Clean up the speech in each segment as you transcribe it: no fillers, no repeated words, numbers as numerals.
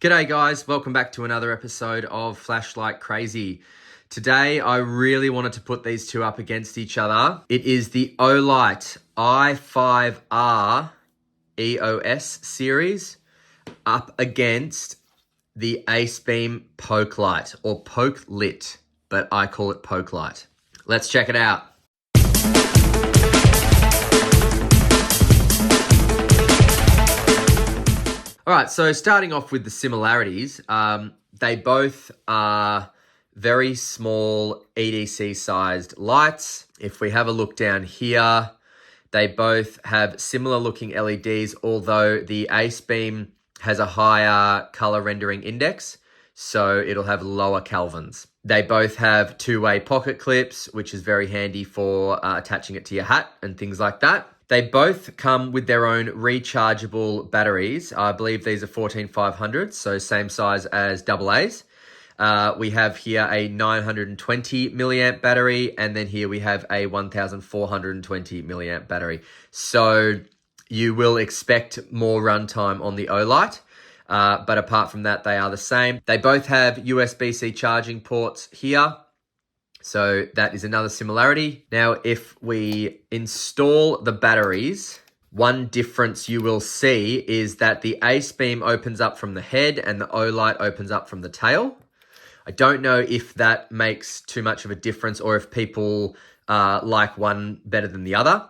G'day guys, welcome back to another episode of Flashlight Crazy. Today I really wanted to put these two up against each other. It is the Olight i5R EOS series up against the Acebeam Pokelit or Pokelit, but I call it Pokelit. Let's check it out. All right, so starting off with the similarities, they both are very small EDC-sized lights. If we have a look down here, they both have similar looking LEDs, although the Acebeam has a higher color rendering index, so it'll have lower kelvins. They both have two-way pocket clips, which is very handy for attaching it to your hat and things like that. They both come with their own rechargeable batteries. I believe these are 14500, so same size as AA's. We have here a 920 milliamp battery, and then here we have a 1420 milliamp battery. So you will expect more runtime on the Olight, but apart from that, they are the same. They both have USB-C charging ports here. So that is another similarity. Now, if we install the batteries, one difference you will see is that the Acebeam opens up from the head and the Olight opens up from the tail. I don't know if that makes too much of a difference or if people like one better than the other.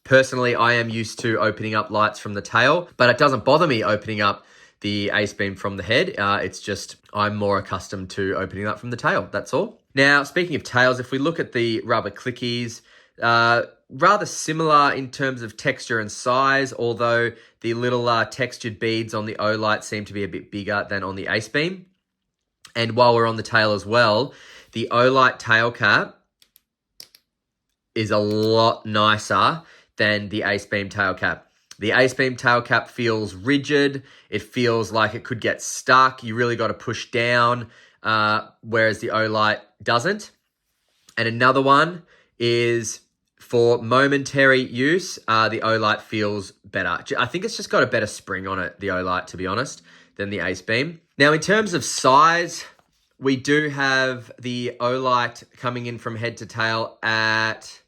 Personally, I am used to opening up lights from the tail, but it doesn't bother me opening up the Acebeam from the head. It's just I'm more accustomed to opening up from the tail, that's all. Now, speaking of tails, if we look at the rubber clickies, rather similar in terms of texture and size, although the little textured beads on the Olight seem to be a bit bigger than on the Acebeam. And while we're on the tail as well, the Olight tail cap is a lot nicer than the Acebeam tail cap. The Acebeam tail cap feels rigid. It feels like it could get stuck. You really got to push down, whereas the Olight doesn't. And another one is for momentary use, the Olight feels better. I think it's just got a better spring on it, the Olight, to be honest, than the Acebeam. Now, in terms of size, we do have the Olight coming in from head to tail at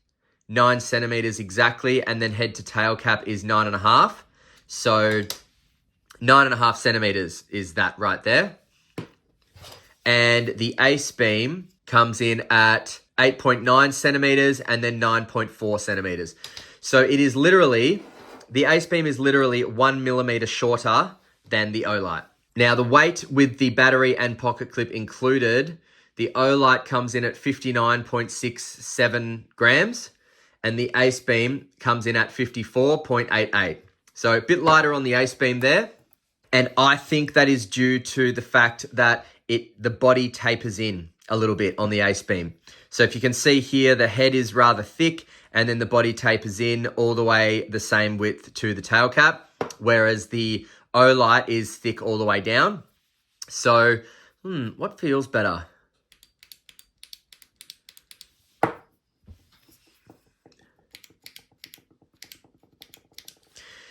9 centimeters exactly, and then head to tail cap is 9.5. So 9.5 centimeters is that right there. And the Acebeam comes in at 8.9 centimeters and then 9.4 centimeters. So it is literally, the Acebeam is literally 1 millimeter shorter than the Olight. Now the weight with the battery and pocket clip included, the Olight comes in at 59.67 grams. And the Acebeam comes in at 54.88. So a bit lighter on the Acebeam there. And I think that is due to the fact that the body tapers in a little bit on the Acebeam. So if you can see here, the head is rather thick and then the body tapers in all the way the same width to the tail cap, whereas the Olight is thick all the way down. So, what feels better?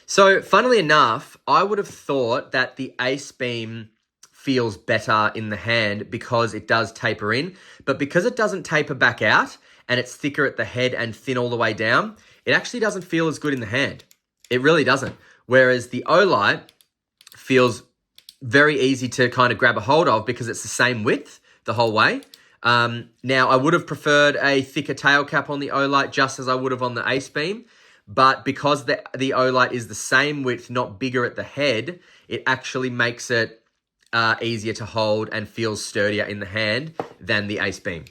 So, funnily enough, I would have thought that the Acebeam feels better in the hand because it does taper in, but because it doesn't taper back out and it's thicker at the head and thin all the way down, it actually doesn't feel as good in the hand. It really doesn't. Whereas the Olight feels very easy to kind of grab a hold of because it's the same width the whole way. Now, I would have preferred a thicker tail cap on the Olight just as I would have on the Acebeam. But because the Olight is the same width, not bigger at the head, it actually makes it easier to hold and feels sturdier in the hand than the Acebeam.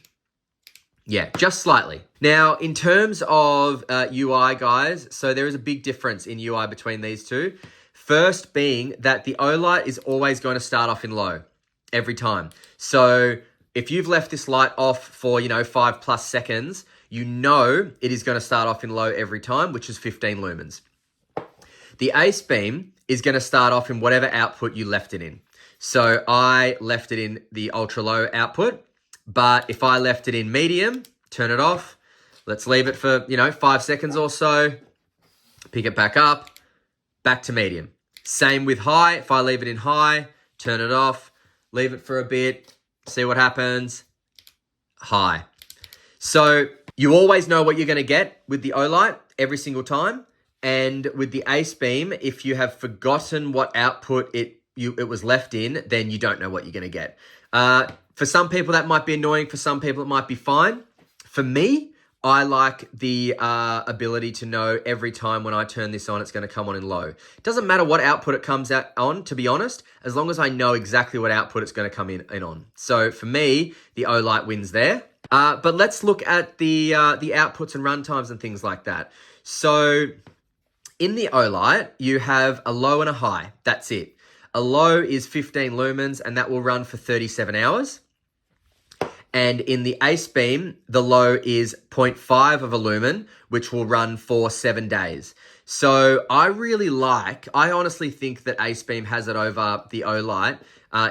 Yeah, just slightly. Now, in terms of UI, guys, so there is a big difference in UI between these two. First being that the Olight is always going to start off in low every time. So if you've left this light off for, 5+ seconds, you know it is going to start off in low every time, which is 15 lumens. The Acebeam is going to start off in whatever output you left it in. So I left it in the ultra low output, but if I left it in medium, turn it off, let's leave it for, 5 seconds or so, pick it back up, back to medium. Same with high. If I leave it in high, turn it off, leave it for a bit, see what happens. High. So you always know what you're going to get with the Olight every single time. And with the Acebeam, if you have forgotten what output it was left in, then you don't know what you're going to get. For some people, that might be annoying. For some people, it might be fine. For me, I like the ability to know every time when I turn this on, it's going to come on in low. It doesn't matter what output it comes out on, to be honest, as long as I know exactly what output it's going to come in on. So for me, the Olight wins there. But let's look at the outputs and runtimes and things like that. So in the Olight, you have a low and a high. That's it. A low is 15 lumens, and that will run for 37 hours. And in the Acebeam, the low is 0.5 of a lumen, which will run for 7 days. So I honestly think that Acebeam has it over the Olight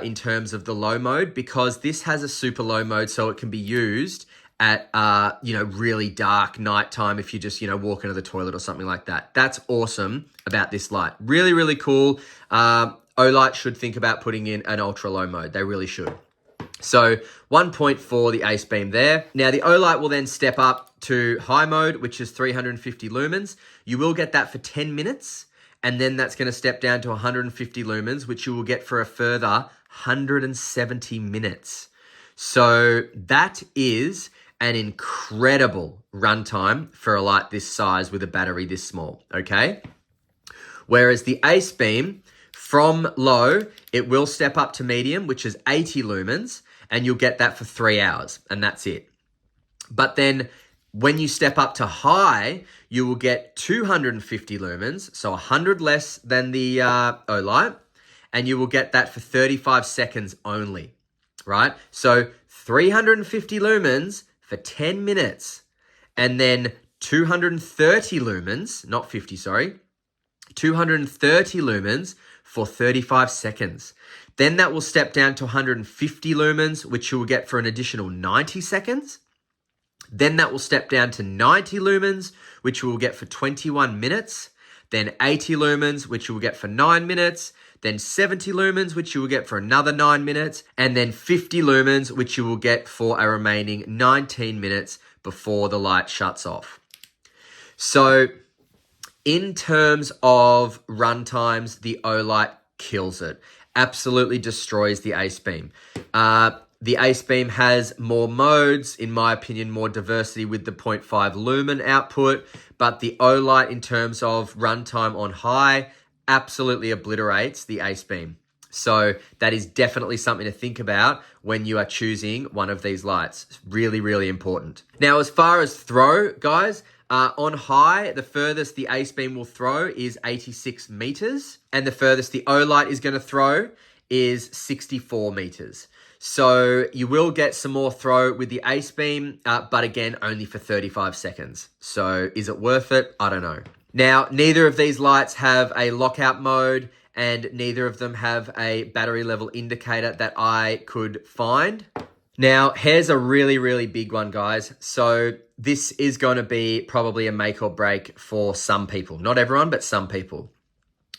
in terms of the low mode, because this has a super low mode, so it can be used at, really dark nighttime if you just, walk into the toilet or something like that. That's awesome about this light. Really, really cool. Olight should think about putting in an ultra low mode. They really should. So 1.4, the Acebeam there. Now the Olight will then step up to high mode, which is 350 lumens. You will get that for 10 minutes. And then that's going to step down to 150 lumens, which you will get for a further 170 minutes. So that is an incredible runtime for a light this size with a battery this small, okay? Whereas the Acebeam, from low, it will step up to medium, which is 80 lumens, and you'll get that for 3 hours, and that's it. But then when you step up to high, you will get 250 lumens, so 100 less than the Olight, and you will get that for 35 seconds only, right? So 350 lumens for 10 minutes, and then 230 lumens, not 50, sorry, 230 lumens for 35 seconds. Then that will step down to 150 lumens, which you will get for an additional 90 seconds. Then that will step down to 90 lumens, which you will get for 21 minutes. Then 80 lumens, which you will get for 9 minutes. Then 70 lumens, which you will get for another 9 minutes. And then 50 lumens, which you will get for a remaining 19 minutes before the light shuts off. So in terms of runtimes, the Olight kills it. Absolutely destroys the Acebeam. The Acebeam has more modes, in my opinion, more diversity with the 0.5 lumen output, but the Olight, in terms of runtime on high, absolutely obliterates the Acebeam. So that is definitely something to think about when you are choosing one of these lights. It's really, really important. Now, as far as throw, guys, on high, the furthest the Acebeam will throw is 86 meters, and the furthest the Olight is going to throw is 64 meters. So you will get some more throw with the Acebeam, but again, only for 35 seconds. So is it worth it? I don't know. Now, neither of these lights have a lockout mode, and neither of them have a battery level indicator that I could find. Now, here's a really, really big one, guys. So this is going to be probably a make or break for some people. Not everyone, but some people.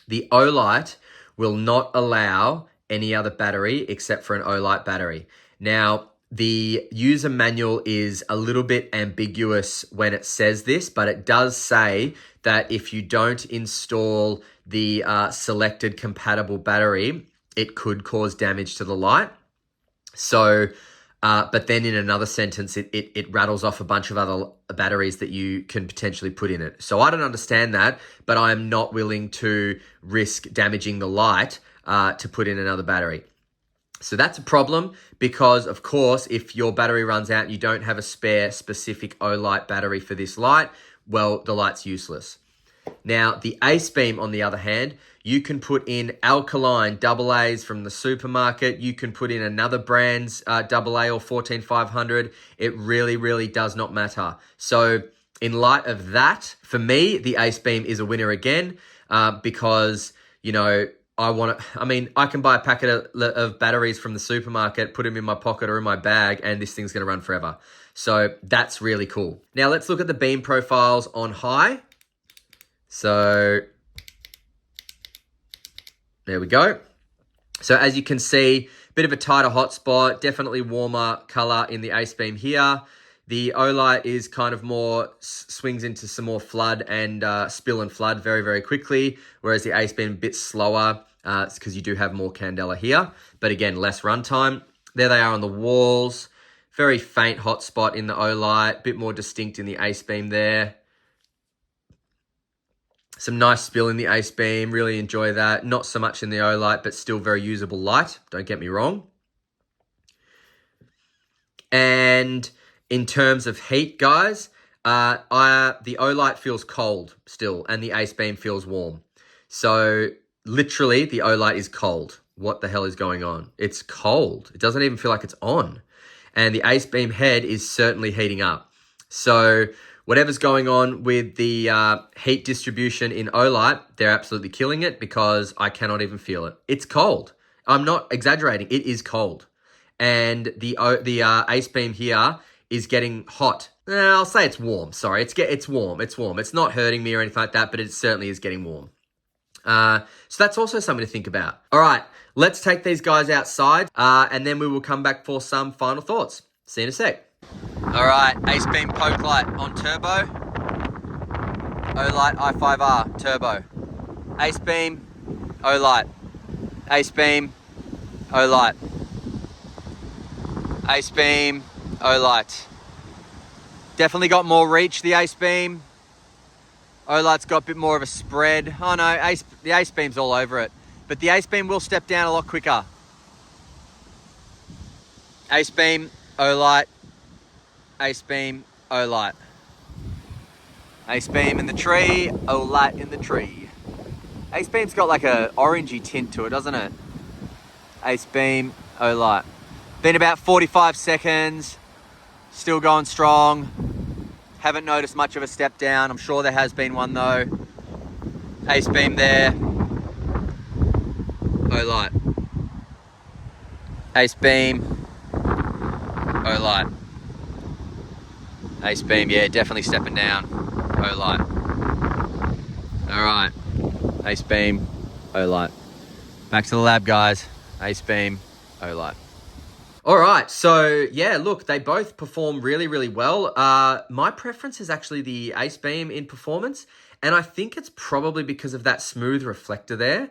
The Olight will not allow any other battery except for an Olight battery. Now, the user manual is a little bit ambiguous when it says this, but it does say that if you don't install the selected compatible battery, it could cause damage to the light. So, but then in another sentence, it rattles off a bunch of other batteries that you can potentially put in it. So I don't understand that, but I am not willing to risk damaging the light to put in another battery. So that's a problem because, of course, if your battery runs out and you don't have a spare specific Olight battery for this light, well, the light's useless. Now, the Acebeam, on the other hand, you can put in alkaline AA's from the supermarket. You can put in another brand's AA or 14500. It really, really does not matter. So in light of that, for me, the Acebeam is a winner again because, I can buy a packet of batteries from the supermarket, put them in my pocket or in my bag, and this thing's going to run forever. So that's really cool. Now let's look at the beam profiles on high. So there we go. So as you can see, bit of a tighter hotspot, definitely warmer color in the Acebeam here. The Olight is kind of more, swings into some more flood and spill and flood very, very quickly, whereas the Acebeam a bit slower. It's because you do have more candela here, but again, less runtime. There they are on the walls. Very faint hotspot in the Olight, bit more distinct in the Acebeam there. Some nice spill in the Acebeam, really enjoy that. Not so much in the Olight, but still very usable light, don't get me wrong. And in terms of heat, guys, the Olight feels cold still, and the Acebeam feels warm. So literally, the Olight is cold. What the hell is going on? It's cold. It doesn't even feel like it's on. And the Acebeam head is certainly heating up. So whatever's going on with the heat distribution in Olight, they're absolutely killing it because I cannot even feel it. It's cold. I'm not exaggerating. It is cold. And the Acebeam here is getting hot. I'll say it's warm. Sorry, it's warm. It's warm. It's not hurting me or anything like that, but it certainly is getting warm. So that's also something to think about. All right, let's take these guys outside, and then we will come back for some final thoughts. See you in a sec. All right, Acebeam Pokelit on turbo. Olight i5R turbo. Acebeam, Olight. Acebeam, Olight. Acebeam, Olight. Definitely got more reach, the Acebeam. Olight's got a bit more of a spread. Oh no, the Acebeam's all over it. But the Acebeam will step down a lot quicker. Acebeam, Olight. Acebeam, Olight. Acebeam in the tree, Olight in the tree. Acebeam's got like a orangey tint to it, doesn't it? Acebeam, Olight. Been about 45 seconds. Still going strong. Haven't noticed much of a step down. I'm sure there has been one though. Acebeam there. Olight. Acebeam. Olight. Acebeam, yeah, definitely stepping down. Olight. Alright. Acebeam. Olight. Back to the lab, guys. Acebeam. Olight. All right, so yeah, look, they both perform really, really well. My preference is actually the Acebeam in performance, and I think it's probably because of that smooth reflector there.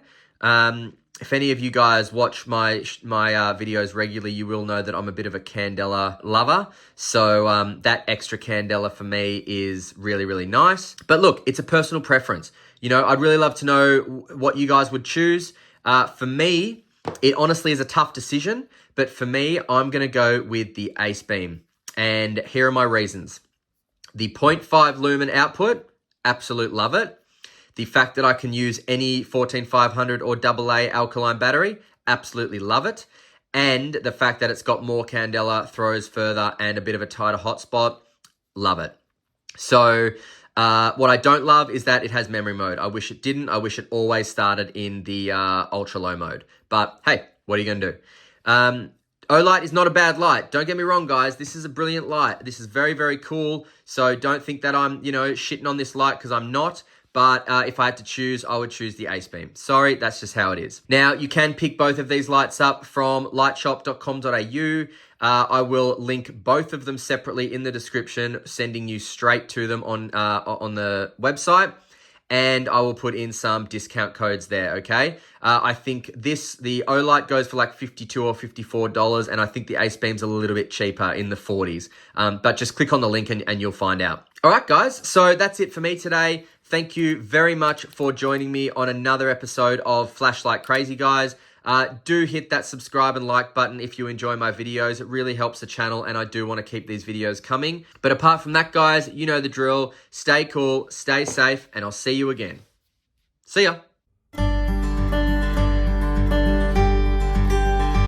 If any of you guys watch my videos regularly, you will know that I'm a bit of a candela lover. So that extra candela for me is really, really nice. But look, it's a personal preference. You know, I'd really love to know what you guys would choose. For me, it honestly is a tough decision. But for me, I'm going to go with the Acebeam. And here are my reasons. The 0.5 lumen output, absolute love it. The fact that I can use any 14500 or AA alkaline battery, absolutely love it. And the fact that it's got more candela, throws further, and a bit of a tighter hotspot, love it. So what I don't love is that it has memory mode. I wish it didn't. I wish it always started in the ultra low mode. But hey, what are you going to do? Olight is not a bad light. Don't get me wrong, guys. This is a brilliant light. This is very, very cool. So don't think that I'm, shitting on this light because I'm not. But if I had to choose, I would choose the Acebeam. Sorry, that's just how it is. Now, you can pick both of these lights up from lightshop.com.au. I will link both of them separately in the description, sending you straight to them on the website. And I will put in some discount codes there, okay? I think the Olight goes for like $52 or $54, and I think the Acebeam's a little bit cheaper in the 40s. But just click on the link and you'll find out. All right, guys, so that's it for me today. Thank you very much for joining me on another episode of Flashlight Crazy, guys. Do hit that subscribe and like button if you enjoy my videos. It really helps the channel, and I do want to keep these videos coming. But apart from that, guys, you know the drill. Stay cool, stay safe, and I'll see you again. See ya.